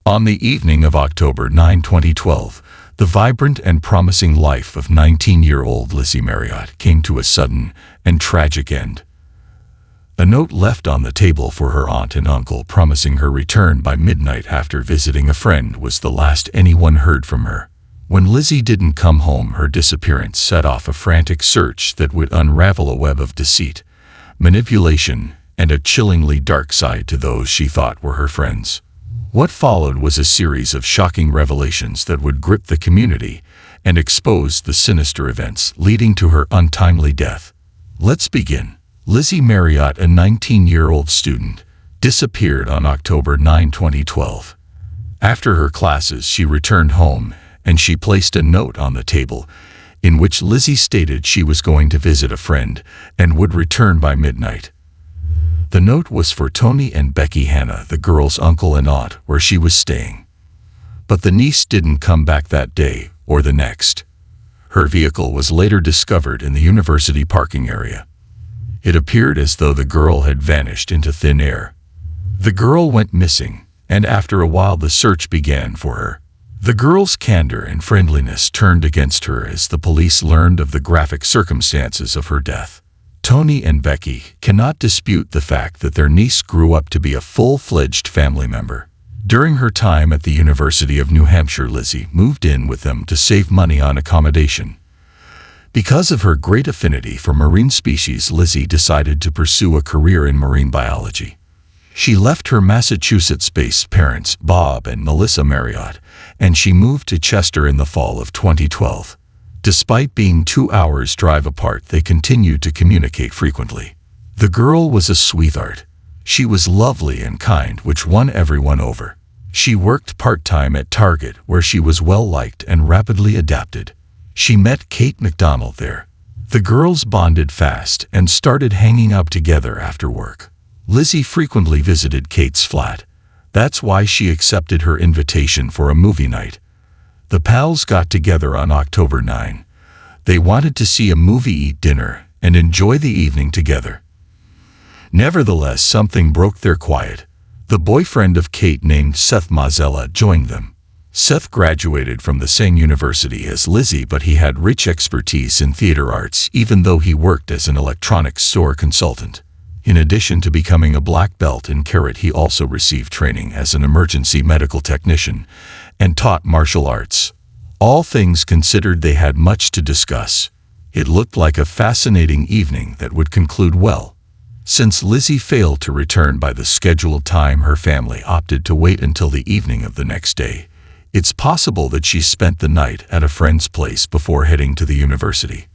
On the evening of October 9, 2012, the vibrant and promising life of 19-year-old Lizzie Marriott came to a sudden and tragic end. A note left on the table for her aunt and uncle promising her return by midnight after visiting a friend was the last anyone heard from her. When Lizzie didn't come home, her disappearance set off a frantic search that would unravel a web of deceit, manipulation, and a chillingly dark side to those she thought were her friends. What followed was a series of shocking revelations that would grip the community and expose the sinister events leading to her untimely death. Let's begin. Lizzie Marriott, a 19-year-old student, disappeared on October 9, 2012. After her classes, she returned home and she placed a note on the table in which Lizzie stated she was going to visit a friend and would return by midnight. The note was for Tony and Becky Hanna, the girl's uncle and aunt, where she was staying. But the niece didn't come back that day or the next. Her vehicle was later discovered in the university parking area. It appeared as though the girl had vanished into thin air. The girl went missing, and after a while the search began for her. The girl's candor and friendliness turned against her as the police learned of the graphic circumstances of her death. Tony and Becky cannot dispute the fact that their niece grew up to be a full-fledged family member. During her time at the University of New Hampshire, Lizzie moved in with them to save money on accommodation. Because of her great affinity for marine species, Lizzie decided to pursue a career in marine biology. She left her Massachusetts-based parents, Bob and Melissa Marriott, and she moved to Chester in the fall of 2012. Despite being 2 hours' drive apart, they continued to communicate frequently. The girl was a sweetheart. She was lovely and kind, which won everyone over. She worked part-time at Target, where she was well-liked and rapidly adapted. She met Kate McDonald there. The girls bonded fast and started hanging out together after work. Lizzie frequently visited Kate's flat. That's why she accepted her invitation for a movie night. The pals got together on October 9. They wanted to see a movie, eat dinner, and enjoy the evening together. Nevertheless, something broke their quiet. The boyfriend of Kate, named Seth Mazzella, joined them. Seth graduated from the same university as Lizzie, but he had rich expertise in theater arts, even though he worked as an electronics store consultant. In addition to becoming a black belt in karate, he also received training as an emergency medical technician and taught martial arts. All things considered, they had much to discuss. It looked like a fascinating evening that would conclude well. Since Lizzie failed to return by the scheduled time, her family opted to wait until the evening of the next day. It's possible that she spent the night at a friend's place before heading to the university.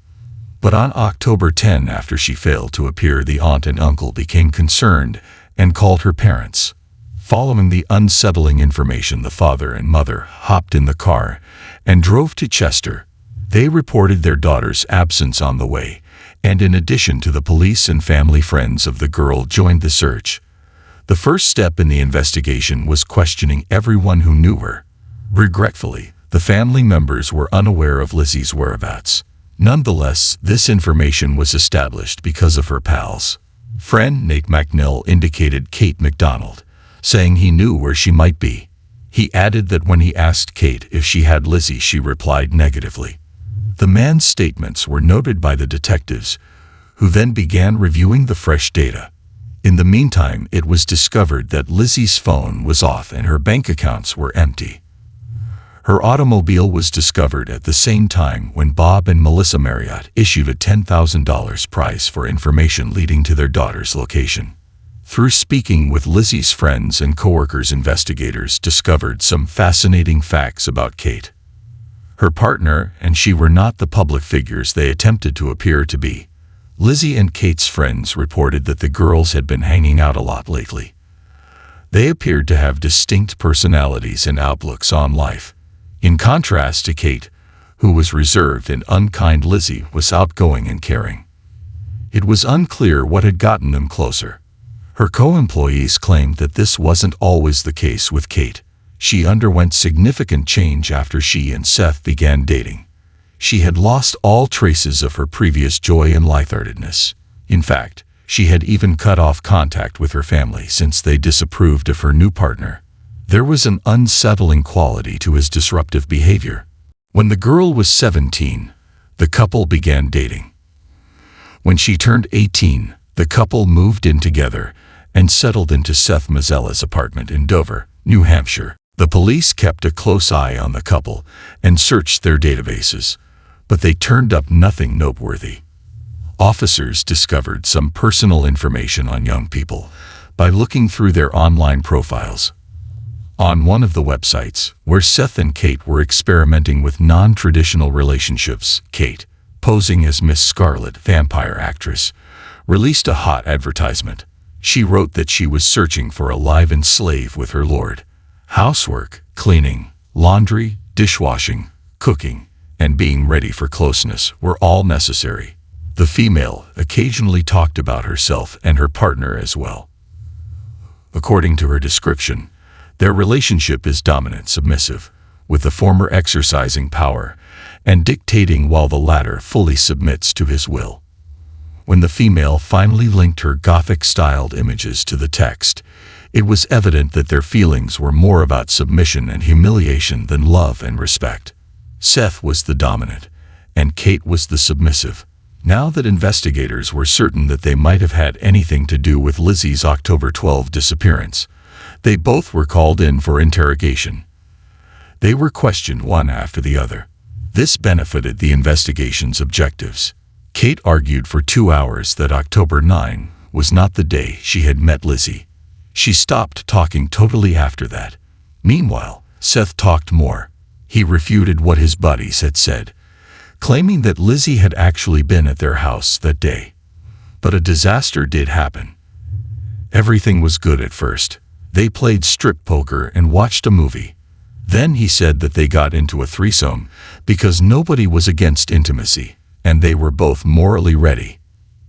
But on October 10, after she failed to appear, the aunt and uncle became concerned and called her parents. Following the unsettling information, the father and mother hopped in the car and drove to Chester. They reported their daughter's absence on the way, and in addition to the police and family, friends of the girl joined the search. The first step in the investigation was questioning everyone who knew her. Regretfully, the family members were unaware of Lizzie's whereabouts. Nonetheless, this information was established because of her pals. Friend Nate McNeil indicated Kate McDonald, saying he knew where she might be. He added that when he asked Kate if she had Lizzie, she replied negatively. The man's statements were noted by the detectives, who then began reviewing the fresh data. In the meantime, it was discovered that Lizzie's phone was off and her bank accounts were empty. Her automobile was discovered at the same time when Bob and Melissa Marriott issued a $10,000 prize for information leading to their daughter's location. Through speaking with Lizzie's friends and coworkers, investigators discovered some fascinating facts about Kate. Her partner and she were not the public figures they attempted to appear to be. Lizzie and Kate's friends reported that the girls had been hanging out a lot lately. They appeared to have distinct personalities and outlooks on life. In contrast to Kate, who was reserved and unkind, Lizzie was outgoing and caring. It was unclear what had gotten them closer. Her co-employees claimed that this wasn't always the case with Kate. She underwent significant change after she and Seth began dating. She had lost all traces of her previous joy and lightheartedness. In fact, she had even cut off contact with her family since they disapproved of her new partner. There was an unsettling quality to his disruptive behavior. When the girl was 17, the couple began dating. When she turned 18, the couple moved in together and settled into Seth Mazzella's apartment in Dover, New Hampshire. The police kept a close eye on the couple and searched their databases, but they turned up nothing noteworthy. Officers discovered some personal information on young people by looking through their online profiles. On one of the websites where Seth and Kate were experimenting with non-traditional relationships, Kate, posing as Miss Scarlet, vampire actress, released a hot advertisement. She wrote that she was searching for a live-in slave with her lord. Housework, cleaning, laundry, dishwashing, cooking, and being ready for closeness were all necessary. The female occasionally talked about herself and her partner as well. According to her description, their relationship is dominant-submissive, with the former exercising power and dictating while the latter fully submits to his will. When the female finally linked her Gothic-styled images to the text, it was evident that their feelings were more about submission and humiliation than love and respect. Seth was the dominant, and Kate was the submissive. Now that investigators were certain that they might have had anything to do with Lizzie's October 12 disappearance, they both were called in for interrogation. They were questioned one after the other. This benefited the investigation's objectives. Kate argued for 2 hours that October 9 was not the day she had met Lizzie. She stopped talking totally after that. Meanwhile, Seth talked more. He refuted what his buddies had said, claiming that Lizzie had actually been at their house that day. But a disaster did happen. Everything was good at first. They played strip poker and watched a movie. Then he said that they got into a threesome because nobody was against intimacy, and they were both morally ready.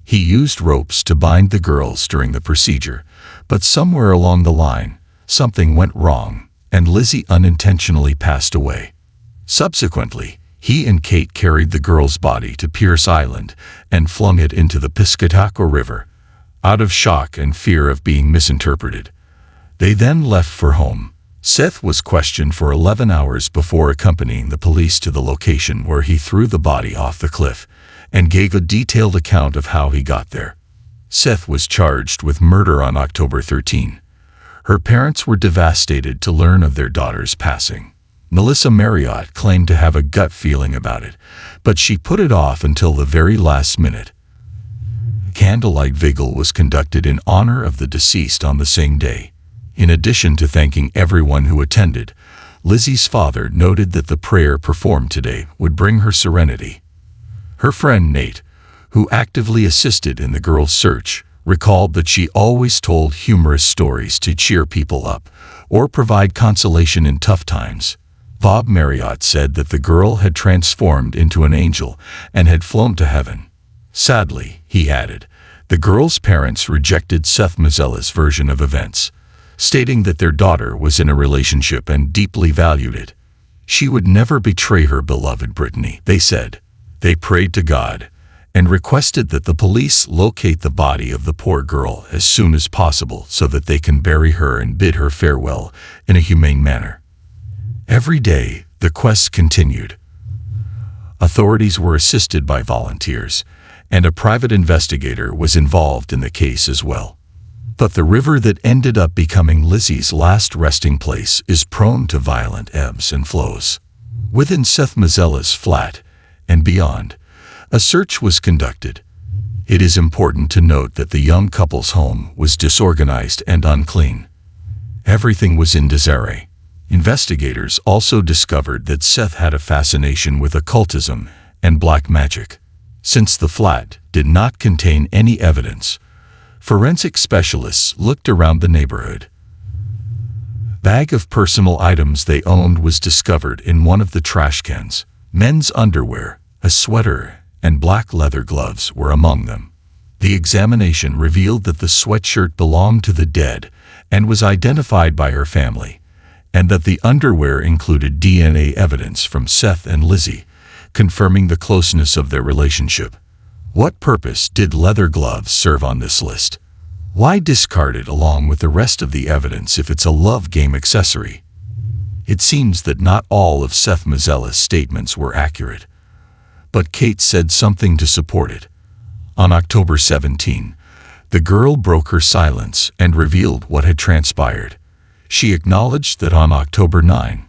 He used ropes to bind the girls during the procedure, but somewhere along the line, something went wrong, and Lizzie unintentionally passed away. Subsequently, he and Kate carried the girl's body to Pierce Island and flung it into the Piscataqua River, out of shock and fear of being misinterpreted. They then left for home. Seth was questioned for 11 hours before accompanying the police to the location where he threw the body off the cliff and gave a detailed account of how he got there. Seth was charged with murder on October 13. Her parents were devastated to learn of their daughter's passing. Melissa Marriott claimed to have a gut feeling about it, but she put it off until the very last minute. Candlelight vigil was conducted in honor of the deceased on the same day. In addition to thanking everyone who attended, Lizzie's father noted that the prayer performed today would bring her serenity. Her friend Nate, who actively assisted in the girl's search, recalled that she always told humorous stories to cheer people up or provide consolation in tough times. Bob Marriott said that the girl had transformed into an angel and had flown to heaven. Sadly, he added, the girl's parents rejected Seth Mazzella's version of events, stating that their daughter was in a relationship and deeply valued it. She would never betray her beloved Brittany, they said. They prayed to God and requested that the police locate the body of the poor girl as soon as possible so that they can bury her and bid her farewell in a humane manner. Every day, the quest continued. Authorities were assisted by volunteers, and a private investigator was involved in the case as well. But the river that ended up becoming Lizzie's last resting place is prone to violent ebbs and flows. Within Seth Mazzella's flat and beyond, a search was conducted. It is important to note that the young couple's home was disorganized and unclean. Everything was in disarray. Investigators also discovered that Seth had a fascination with occultism and black magic. Since the flat did not contain any evidence, forensic specialists looked around the neighborhood. A bag of personal items they owned was discovered in one of the trash cans. Men's underwear, a sweater, and black leather gloves were among them. The examination revealed that the sweatshirt belonged to the dead and was identified by her family, and that the underwear included DNA evidence from Seth and Lizzie, confirming the closeness of their relationship. What purpose did leather gloves serve on this list? Why discard it along with the rest of the evidence if it's a love game accessory? It seems that not all of Seth Mazzella's statements were accurate, but Kate said something to support it. On October 17, the girl broke her silence and revealed what had transpired. She acknowledged that on October 9,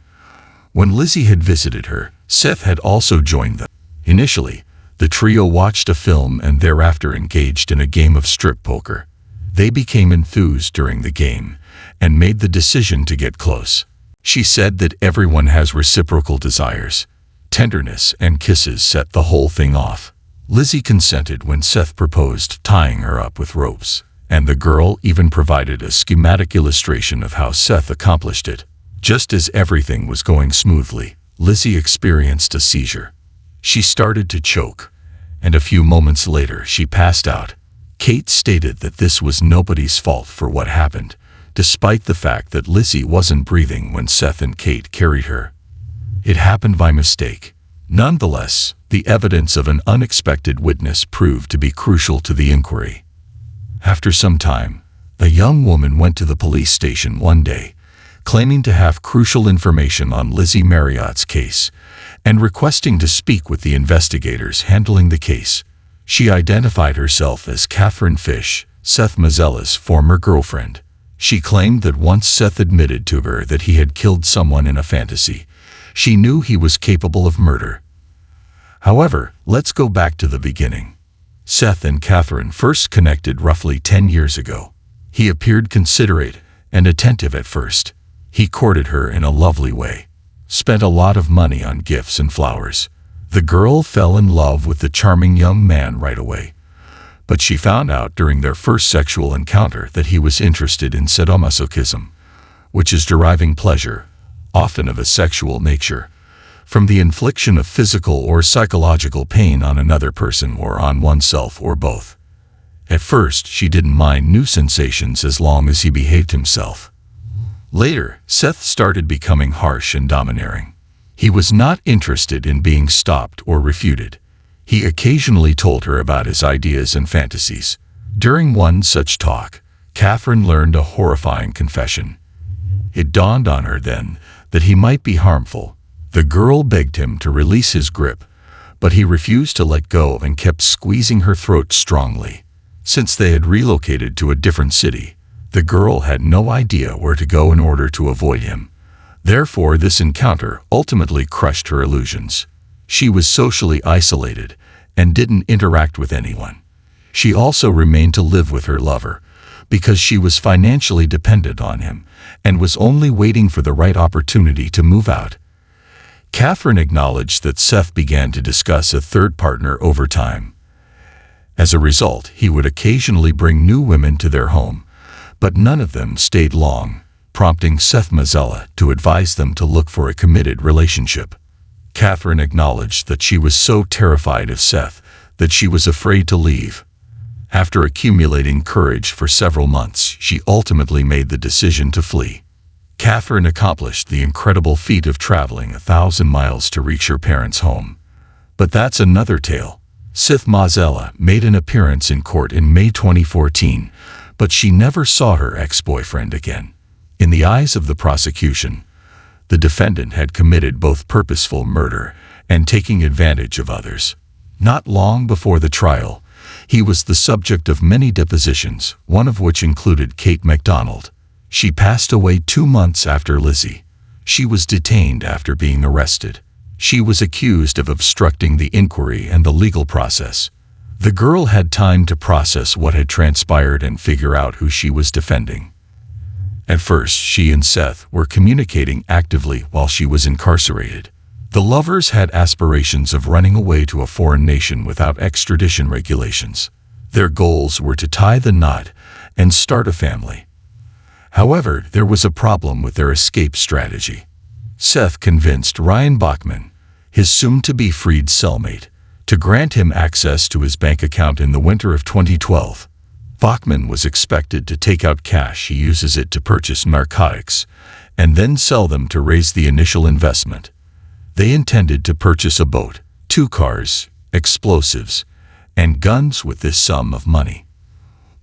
when Lizzie had visited her, Seth had also joined them. Initially, the trio watched a film and thereafter engaged in a game of strip poker. They became enthused during the game and made the decision to get close. She said that everyone has reciprocal desires. Tenderness and kisses set the whole thing off. Lizzie consented when Seth proposed tying her up with ropes, and the girl even provided a schematic illustration of how Seth accomplished it. Just as everything was going smoothly, Lizzie experienced a seizure. She started to choke, and a few moments later she passed out. Kate stated that this was nobody's fault for what happened, despite the fact that Lizzie wasn't breathing when Seth and Kate carried her. It happened by mistake. Nonetheless, the evidence of an unexpected witness proved to be crucial to the inquiry. After some time, a young woman went to the police station one day, claiming to have crucial information on Lizzie Marriott's case and requesting to speak with the investigators handling the case. She identified herself as Catherine Fish, Seth Mazzella's former girlfriend. She claimed that once Seth admitted to her that he had killed someone in a fantasy, she knew he was capable of murder. However, let's go back to the beginning. Seth and Catherine first connected roughly 10 years ago. He appeared considerate and attentive at first. He courted her in a lovely way, spent a lot of money on gifts and flowers. The girl fell in love with the charming young man right away, but she found out during their first sexual encounter that he was interested in sadomasochism, which is deriving pleasure, often of a sexual nature, from the infliction of physical or psychological pain on another person or on oneself or both. At first, she didn't mind new sensations as long as he behaved himself. Later, Seth started becoming harsh and domineering. He was not interested in being stopped or refuted. He occasionally told her about his ideas and fantasies. During one such talk, Catherine learned a horrifying confession. It dawned on her then that he might be harmful. The girl begged him to release his grip, but he refused to let go and kept squeezing her throat strongly. Since they had relocated to a different city, the girl had no idea where to go in order to avoid him. Therefore, this encounter ultimately crushed her illusions. She was socially isolated and didn't interact with anyone. She also remained to live with her lover because she was financially dependent on him and was only waiting for the right opportunity to move out. Catherine acknowledged that Seth began to discuss a third partner over time. As a result, he would occasionally bring new women to their home, but none of them stayed long, prompting Seth Mazzella to advise them to look for a committed relationship. Catherine acknowledged that she was so terrified of Seth that she was afraid to leave. After accumulating courage for several months, she ultimately made the decision to flee. Catherine accomplished the incredible feat of traveling 1,000 miles to reach her parents' home. But that's another tale. Seth Mazzella made an appearance in court in May 2014, but she never saw her ex-boyfriend again. In the eyes of the prosecution, the defendant had committed both purposeful murder and taking advantage of others. Not long before the trial, he was the subject of many depositions, one of which included Kate McDonald. She passed away 2 months after Lizzie. She was detained after being arrested. She was accused of obstructing the inquiry and the legal process. The girl had time to process what had transpired and figure out who she was defending. At first, she and Seth were communicating actively while she was incarcerated. The lovers had aspirations of running away to a foreign nation without extradition regulations. Their goals were to tie the knot and start a family. However, there was a problem with their escape strategy. Seth convinced Ryan Bachman, his soon-to-be freed cellmate, to grant him access to his bank account in the winter of 2012. Bachman was expected to take out cash. He uses it to purchase narcotics and then sell them to raise the initial investment. They intended to purchase a boat, 2 cars, explosives, and guns with this sum of money.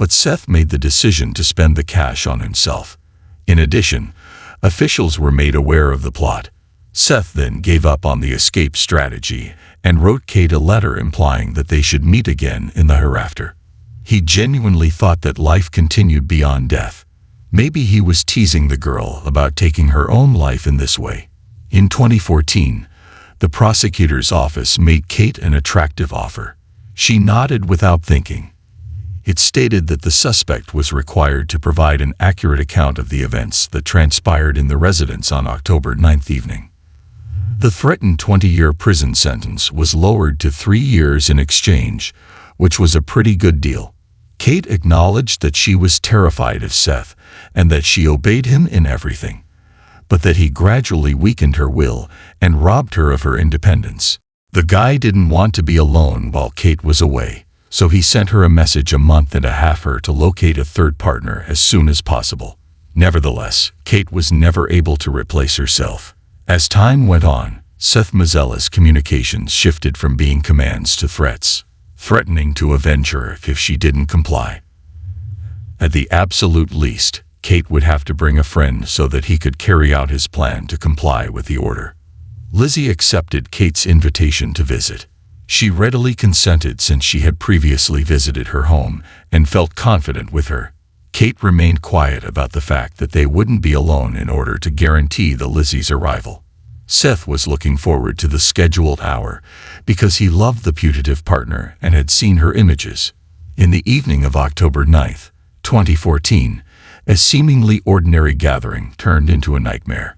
but Seth made the decision to spend the cash on himself. In addition, officials were made aware of the plot. Seth then gave up on the escape strategy and wrote Kate a letter implying that they should meet again in the hereafter. He genuinely thought that life continued beyond death. Maybe he was teasing the girl about taking her own life in this way. In 2014, the prosecutor's office made Kate an attractive offer. She nodded without thinking. It stated that the suspect was required to provide an accurate account of the events that transpired in the residence on October 9th evening. The threatened 20-year prison sentence was lowered to 3 years in exchange, which was a pretty good deal. Kate acknowledged that she was terrified of Seth and that she obeyed him in everything, but that he gradually weakened her will and robbed her of her independence. The guy didn't want to be alone while Kate was away, so he sent her a message a month and a half her to locate a third partner as soon as possible. Nevertheless, Kate was never able to replace herself. As time went on, Seth Mazzella's communications shifted from being commands to threats, threatening to avenge her if she didn't comply. At the absolute least, Kate would have to bring a friend so that he could carry out his plan to comply with the order. Lizzie accepted Kate's invitation to visit. She readily consented since she had previously visited her home and felt confident with her. Kate remained quiet about the fact that they wouldn't be alone in order to guarantee Lizzie's arrival. Seth was looking forward to the scheduled hour because he loved the putative partner and had seen her images. In the evening of October 9th, 2014, a seemingly ordinary gathering turned into a nightmare.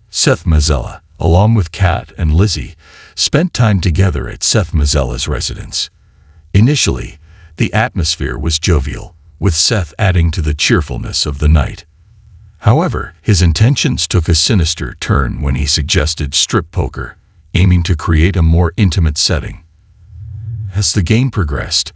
Seth Mazzella, along with Kat and Lizzie, spent time together at Seth Mazzella's residence. Initially, the atmosphere was jovial, with Seth adding to the cheerfulness of the night. However, his intentions took a sinister turn when he suggested strip poker, aiming to create a more intimate setting. As the game progressed,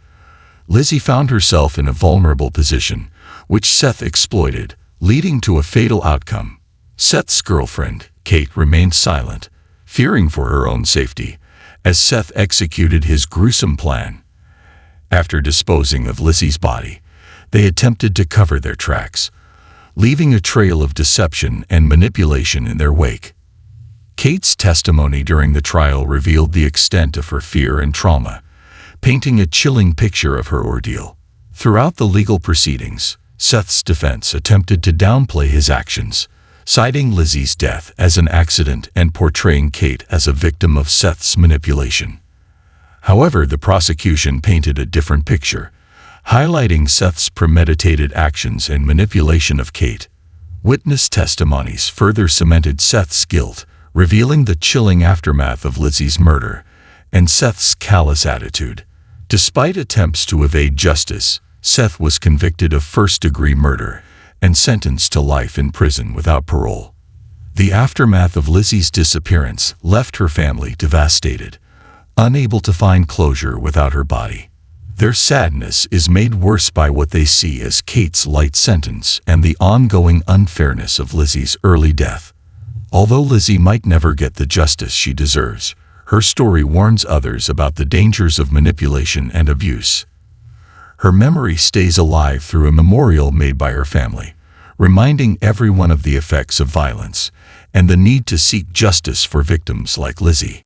Lizzie found herself in a vulnerable position, which Seth exploited, leading to a fatal outcome. Seth's girlfriend, Kate, remained silent, fearing for her own safety, as Seth executed his gruesome plan. After disposing of Lizzie's body, they attempted to cover their tracks, leaving a trail of deception and manipulation in their wake. Kate's testimony during the trial revealed the extent of her fear and trauma, painting a chilling picture of her ordeal. Throughout the legal proceedings, Seth's defense attempted to downplay his actions, citing Lizzie's death as an accident and portraying Kate as a victim of Seth's manipulation. However, the prosecution painted a different picture, highlighting Seth's premeditated actions and manipulation of Kate. Witness testimonies further cemented Seth's guilt, revealing the chilling aftermath of Lizzie's murder and Seth's callous attitude. Despite attempts to evade justice, Seth was convicted of first-degree murder and sentenced to life in prison without parole. The aftermath of Lizzie's disappearance left her family devastated, unable to find closure without her body. Their sadness is made worse by what they see as Kate's light sentence and the ongoing unfairness of Lizzie's early death. Although Lizzie might never get the justice she deserves, her story warns others about the dangers of manipulation and abuse. Her memory stays alive through a memorial made by her family, reminding everyone of the effects of violence and the need to seek justice for victims like Lizzie.